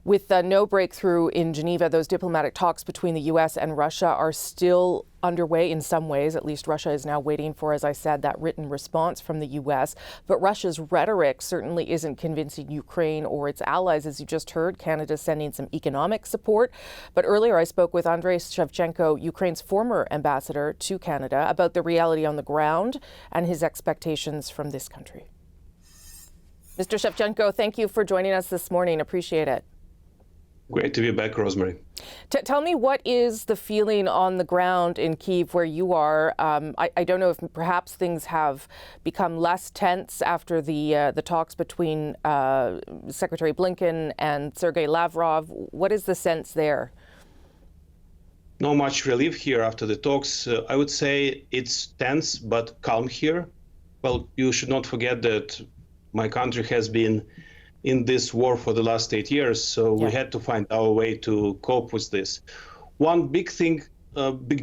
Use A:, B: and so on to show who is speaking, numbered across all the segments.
A: With no breakthrough in Geneva, those diplomatic talks between the U.S. and Russia are still underway in some ways. At least Russia is now waiting for, as I said, that written response from the U.S. But Russia's rhetoric certainly isn't convincing Ukraine or its allies. As you just heard, Canada's sending some economic support. But earlier I spoke with Andriy Shevchenko, Ukraine's former ambassador to Canada, about the reality on the ground and his expectations from this country. Mr. Shevchenko, thank you for joining us this morning. Appreciate it.
B: Great to be back, Rosemary.
A: Tell me, what is the feeling on the ground in Kyiv where you are? I don't know if perhaps things have become less tense after the talks between Secretary Blinken and Sergei Lavrov. What is the sense there?
B: Not much relief here after the talks. I would say it's tense but calm here. Well, you should not forget that my country has been in this war for the last 8 years, so we had to find our way to cope with this. One big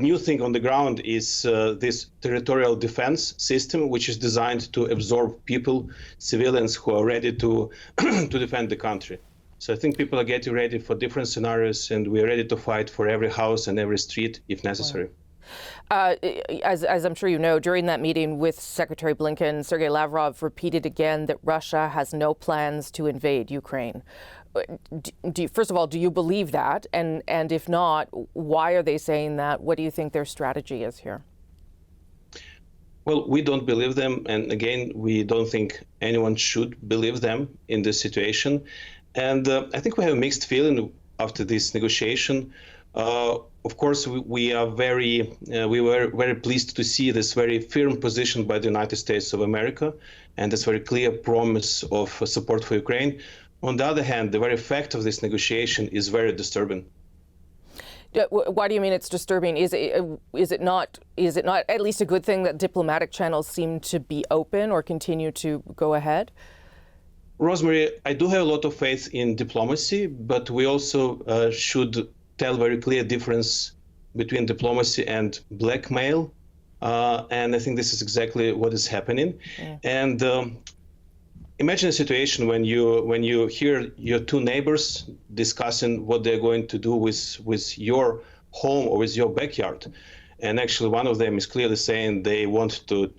B: new thing on the ground is this territorial defense system, which is designed to absorb people, civilians who are ready to to defend the country. So I think people are getting ready for different scenarios, and we are ready to fight for every house and every street if necessary.
A: Wow. As I'm sure you know, during that meeting with Secretary Blinken, Sergei Lavrov repeated again that Russia has no plans to invade Ukraine. First of all, do you believe that? And if not, why are they saying that? What do you think their strategy is here?
B: Well, we don't believe them. And again, we don't think anyone should believe them in this situation. And I think we have a mixed feeling after this negotiation. Of course, we were very pleased to see this very firm position by the United States of America and this very clear promise of support for Ukraine. On the other hand, the very fact of this negotiation is very disturbing.
A: Why do you mean it's disturbing? Is it not at least a good thing that diplomatic channels seem to be open or continue to go ahead?
B: Rosemary, I do have a lot of faith in diplomacy, but we also should tell very clear difference between diplomacy and blackmail. And I think this is exactly what is happening. Yeah. And imagine a situation when you hear your two neighbors discussing what they're going to do with your home or with your backyard. And actually one of them is clearly saying they want to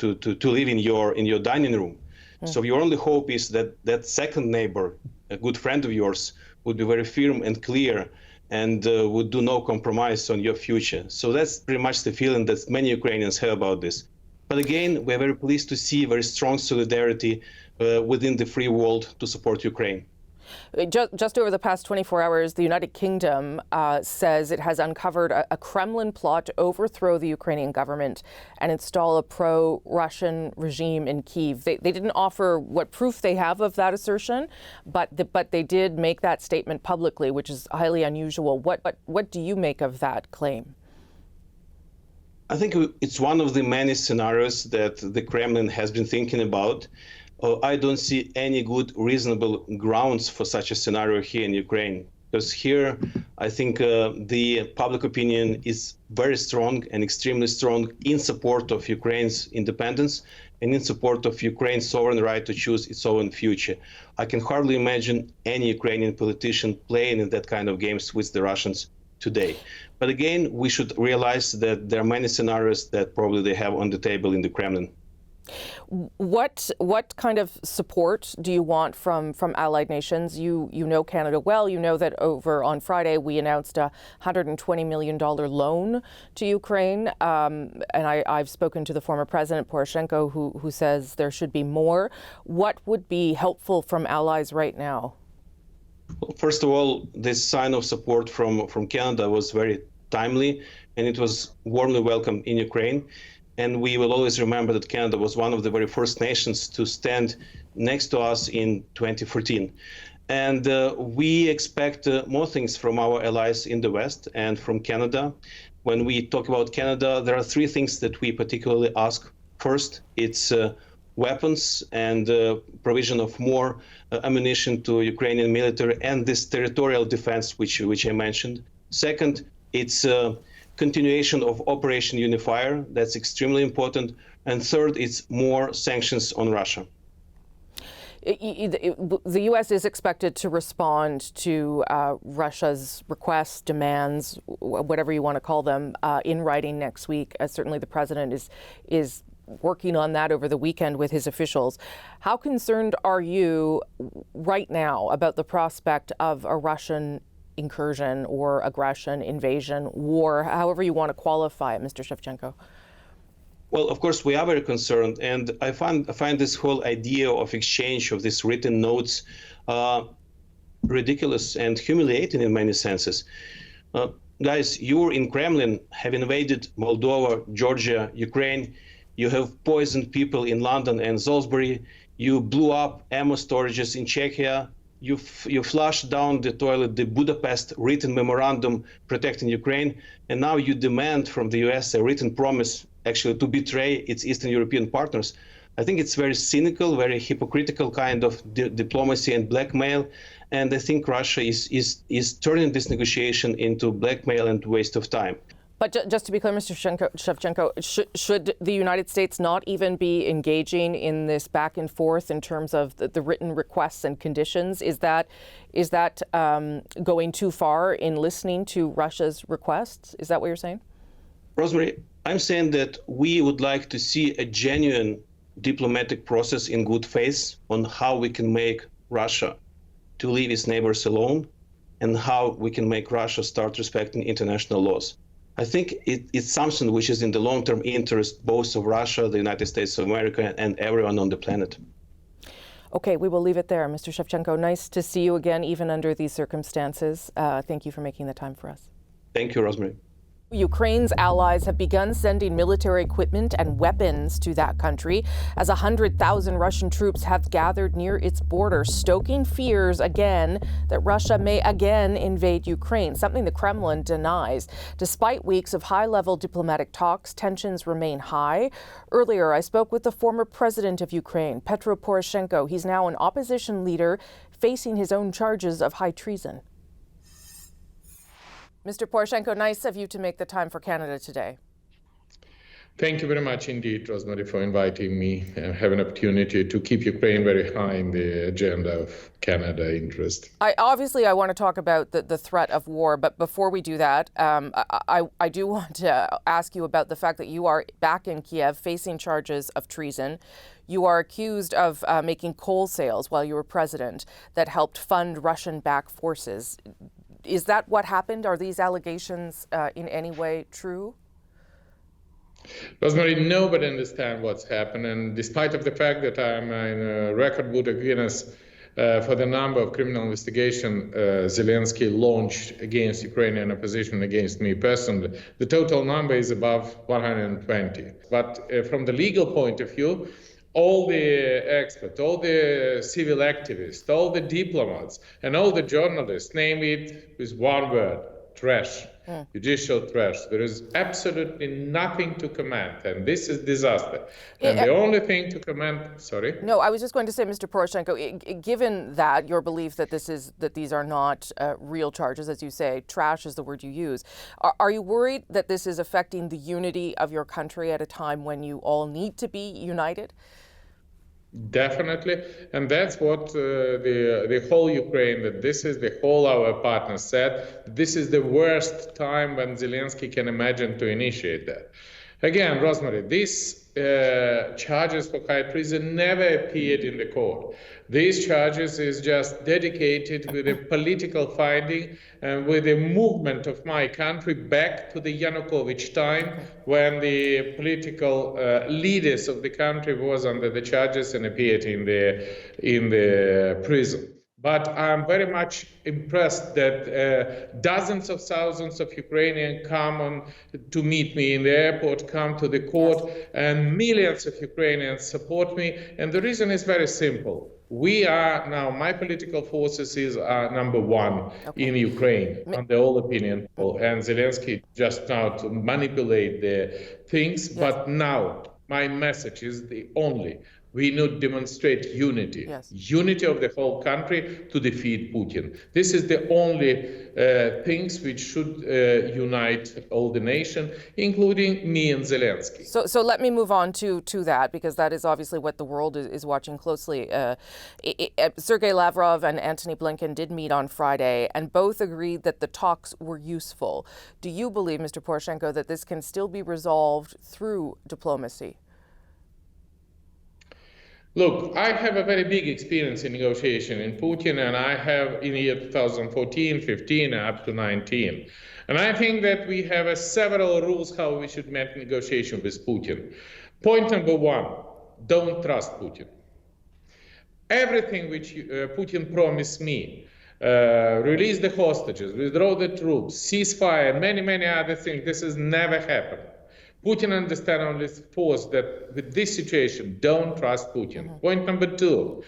B: live in your dining room. Yeah. So your only hope is that that second neighbor, a good friend of yours, would be very firm and clear and would do no compromise on your future. So that's pretty much the feeling that many Ukrainians have about this. But again, we're very pleased to see very strong solidarity within the free world to support Ukraine.
A: Just over the past 24 hours, the United Kingdom says it has uncovered a Kremlin plot to overthrow the Ukrainian government and install a pro-Russian regime in Kyiv. They didn't offer what proof they have of that assertion, but they did make that statement publicly, which is highly unusual. What do you make of that claim?
B: I think it's one of the many scenarios that the Kremlin has been thinking about. I don't see any good reasonable grounds for such a scenario here in Ukraine, because here I think the public opinion is very strong and extremely strong in support of Ukraine's independence and in support of Ukraine's sovereign right to choose its own future. I can hardly imagine any Ukrainian politician playing in that kind of games with the Russians today. But again, we should realize that there are many scenarios that probably they have on the table in the Kremlin.
A: What kind of support do you want from allied nations? You know Canada well. You know that over on Friday we announced a $120 million loan to Ukraine. And I've spoken to the former President Poroshenko, who says there should be more. What would be helpful from allies right now?
B: Well, first of all, this sign of support from Canada was very timely, and it was warmly welcomed in Ukraine. And we will always remember that Canada was one of the very first nations to stand next to us in 2014. And we expect more things from our allies in the West and from Canada. When we talk about Canada, there are three things that we particularly ask. First, it's weapons and provision of more ammunition to Ukrainian military and this territorial defense, which I mentioned. Second, it's continuation of Operation Unifier. That's extremely important. And third, it's more sanctions on Russia.
A: The U.S. is expected to respond to Russia's requests, demands, whatever you want to call them, in writing next week. Certainly the president is working on that over the weekend with his officials. How concerned are you right now about the prospect of a Russian incursion or aggression, invasion, war, however you want to qualify it, Mr. Shevchenko?
B: Well, of course, we are very concerned, and I find this whole idea of exchange of these written notes ridiculous and humiliating in many senses. Guys, you in Kremlin have invaded Moldova, Georgia, Ukraine. You have poisoned people in London and Salisbury. You blew up ammo storages in Czechia. You flushed down the toilet the Budapest written memorandum protecting Ukraine, and now you demand from the US a written promise actually to betray its Eastern European partners. I think it's very cynical, very hypocritical kind of diplomacy and blackmail, and I think Russia is turning this negotiation into blackmail and waste of time.
A: But just to be clear, Mr. Shevchenko, should the United States not even be engaging in this back and forth in terms of the written requests and conditions? Is that going too far in listening to Russia's requests? Is that what you're saying?
B: Rosemary, I'm saying that we would like to see a genuine diplomatic process in good faith on how we can make Russia to leave its neighbors alone and how we can make Russia start respecting international laws. I think it's something which is in the long-term interest both of Russia, the United States of America, and everyone on the planet.
A: Okay, we will leave it there. Mr. Shevchenko, nice to see you again, even under these circumstances. Thank you for making the time for us.
B: Thank you, Rosemary.
A: Ukraine's allies have begun sending military equipment and weapons to that country as 100,000 Russian troops have gathered near its border, stoking fears again that Russia may again invade Ukraine, something the Kremlin denies. Despite weeks of high-level diplomatic talks, tensions remain high. Earlier, I spoke with the former president of Ukraine, Petro Poroshenko. He's now an opposition leader facing his own charges of high treason. Mr. Poroshenko, nice of you to make the time for Canada today.
C: Thank you very much indeed, Rosemary, for inviting me and have an opportunity to keep Ukraine very high in the agenda of Canada interest.
A: I want to talk about the threat of war, but before we do that, I do want to ask you about the fact that you are back in Kiev facing charges of treason. You are accused of making coal sales while you were president that helped fund Russian-backed forces. Is that what happened? Are these allegations in any way true?
C: Rosemary, nobody understands what's happened, and despite of the fact that I'm in a record book of Guinness for the number of criminal investigations Zelensky launched against Ukrainian opposition, against me personally, the total number is above 120. But from the legal point of view, all the experts, all the civil activists, all the diplomats, and all the journalists name it with one word: trash, judicial trash. There is absolutely nothing to comment, and this is disaster. And the only thing to comment, sorry?
A: No, I was just going to say, Mr. Poroshenko, given that your belief that these are not real charges, as you say, trash is the word you use, are you worried that this is affecting the unity of your country at a time when you all need to be united?
C: Definitely, and that's what the whole Ukraine, that this is the whole our partners said, this is the worst time when Zelensky can imagine to initiate that. Again, Rosemary, these charges for high treason never appeared in the court. These charges is just dedicated with a political finding and with a movement of my country back to the Yanukovych time when the political leaders of the country was under the charges and appeared in the prison. But I'm very much impressed that dozens of thousands of Ukrainians come on to meet me in the airport, come to the court, and millions of Ukrainians support me. And the reason is very simple. We are now, my political forces are number one in Ukraine, under all opinion. And Zelensky just now to manipulate the things. But now, my message is the only. We need to demonstrate unity, unity of the whole country to defeat Putin. This is the only things which should unite all the nation, including me and Zelensky.
A: So let me move on to that, because that is obviously what the world is watching closely. Sergei Lavrov and Antony Blinken did meet on Friday, and both agreed that the talks were useful. Do you believe, Mr. Poroshenko, that this can still be resolved through diplomacy?
C: Look, I have a very big experience in negotiation in Putin, and I have in the year 2014, 15, up to 19. And I think that we have several rules how we should make negotiation with Putin. Point number one, don't trust Putin. Everything which Putin promised me, release the hostages, withdraw the troops, ceasefire, many, many other things, this has never happened. Putin understands on this force that with this situation, don't trust Putin. Point number two,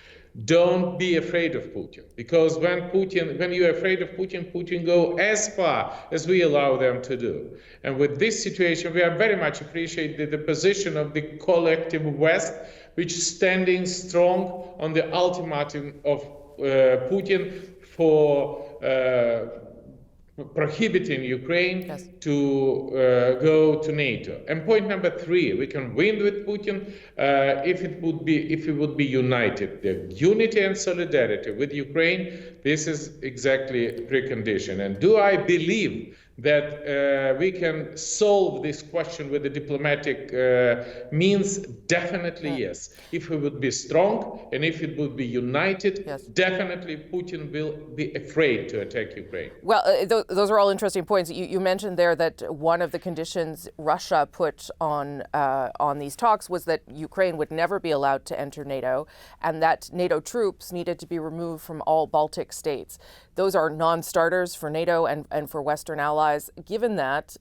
C: don't be afraid of Putin. Because when you're afraid of Putin, Putin go as far as we allow them to do. And with this situation, we are very much appreciate the position of the collective West, which is standing strong on the ultimatum of Putin for prohibiting Ukraine to go to NATO. And point number three, we can win with Putin if we would be united. The unity and solidarity with Ukraine, this is exactly a precondition. And do I believe that we can solve this question with the diplomatic means? Definitely yes. If we would be strong and if it would be united, definitely Putin will be afraid to attack Ukraine.
A: Well, those are all interesting points. You mentioned there that one of the conditions Russia put on these talks was that Ukraine would never be allowed to enter NATO, and that NATO troops needed to be removed from all Baltic states. Those are non-starters for NATO and for Western allies. Given that,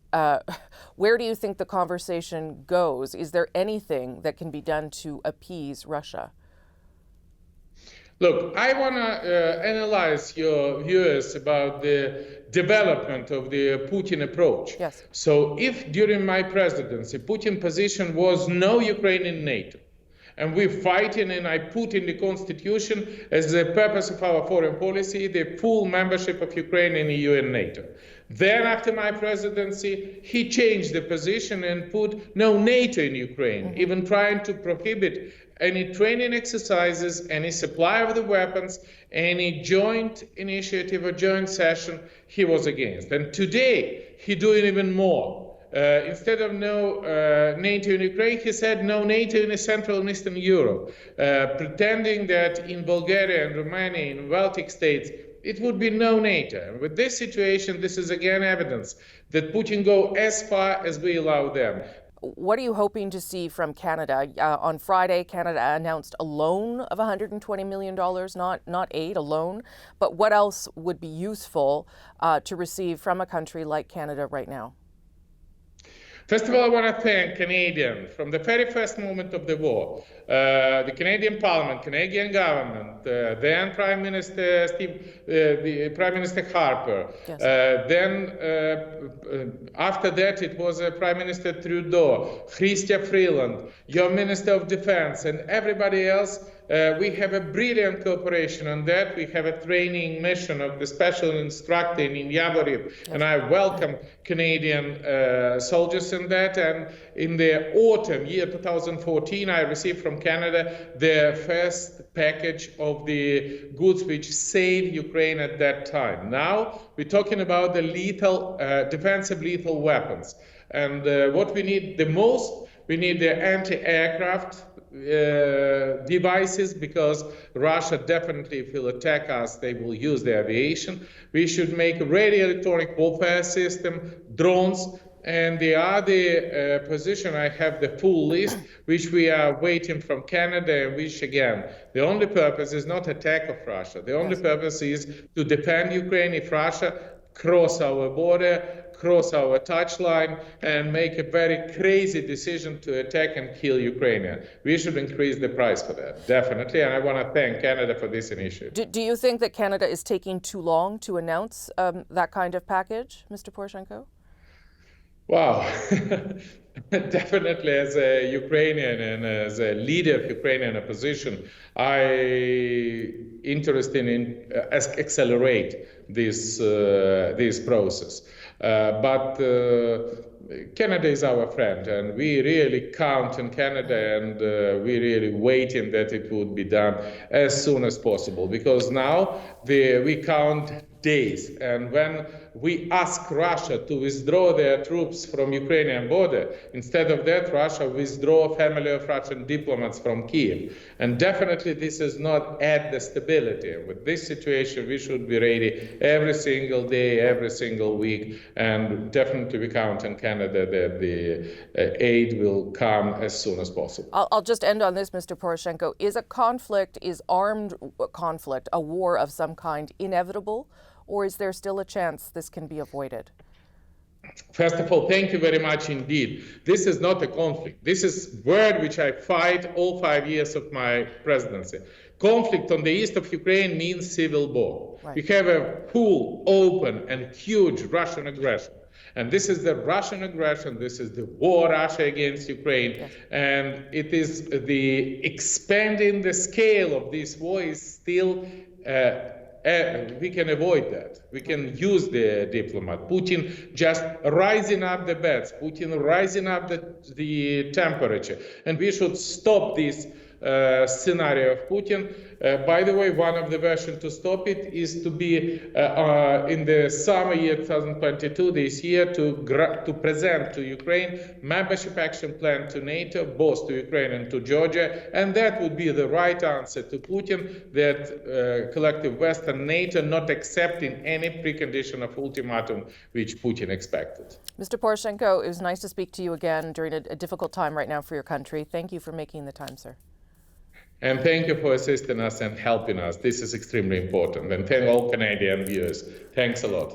A: where do you think the conversation goes? Is there anything that can be done to appease Russia?
C: Look, I want to analyze your viewers about the development of the Putin approach.
A: Yes.
C: So if during my presidency, Putin position was no Ukraine in NATO, and we're fighting, and I put in the constitution as the purpose of our foreign policy, the full membership of Ukraine in EU and NATO. Then after my presidency, he changed the position and put no NATO in Ukraine, even trying to prohibit any training exercises, any supply of the weapons, any joint initiative or joint session he was against. And today, he doing even more. Instead of no NATO in Ukraine, he said no NATO in Central and Eastern Europe, pretending that in Bulgaria and Romania, in Baltic states, it would be no NATO. And with this situation, this is again evidence that Putin go as far as we allow them.
A: What are you hoping to see from Canada? On Friday, Canada announced a loan of $120 million, not aid, a loan. But what else would be useful to receive from a country like Canada right now?
C: First of all, I want to thank Canadians from the very first moment of the war. The Canadian Parliament, Canadian government, then Prime Minister Prime Minister Harper.
A: Yes.
C: Then after that, it was Prime Minister Trudeau, Chrystia Freeland, your Minister of Defense, and everybody else. We have a brilliant cooperation on that. We have a training mission of the special instructor in Yavoriv, and I welcome Canadian soldiers in that. And in the autumn, year 2014, I received from Canada the first package of the goods which saved Ukraine at that time. Now we're talking about the lethal, defensive lethal weapons. And what we need the most, we need the anti-aircraft devices, because Russia definitely, if will attack us, they will use the aviation. We should make a radio electronic warfare system, drones, and the other position, I have the full list, which we are waiting from Canada, and which again, the only purpose is not attack of Russia. The only purpose is to defend Ukraine if Russia cross our border, cross our touchline, and make a very crazy decision to attack and kill Ukraine. We should increase the price for that, definitely, and I want to thank Canada for this initiative.
A: Do you think that Canada is taking too long to announce that kind of package, Mr. Poroshenko?
C: Wow. Definitely, as a Ukrainian and as a leader of Ukrainian opposition, I interested in accelerate this process. But Canada is our friend, and we really count on Canada, and we really waiting that it would be done as soon as possible, because now we count days, and when we ask Russia to withdraw their troops from Ukrainian border, instead of that, Russia withdraw family of Russian diplomats from Kiev. And definitely this is not add the stability. With this situation, we should be ready every single day, every single week, and definitely we count on Canada that the aid will come as soon as possible.
A: I'll just end on this, Mr. Poroshenko. Is armed conflict, a war of some kind, inevitable? Or is there still a chance this can be avoided?
C: First of all, thank you very much indeed. This is not a conflict. This is word which I fight all 5 years of my presidency. Conflict on the east of Ukraine means civil war. Right. We have a full, open, and huge Russian aggression. And this is the Russian aggression, this is the war Russia against Ukraine. Yes. And it is the expanding the scale of this war is still we can avoid that. We can use the diplomat. Putin just rising up the bets, Putin rising up the temperature. And we should stop this scenario of Putin. By the way, one of the versions to stop it is to be in the summer year 2022, this year, to present to Ukraine membership action plan to NATO, both to Ukraine and to Georgia, and that would be the right answer to Putin, that collective Western NATO not accepting any precondition of ultimatum which Putin expected.
A: Mr. Poroshenko, it was nice to speak to you again during a difficult time right now for your country. Thank you for making the time, sir.
C: And thank you for assisting us and helping us. This is extremely important. And thank all Canadian viewers. Thanks a lot.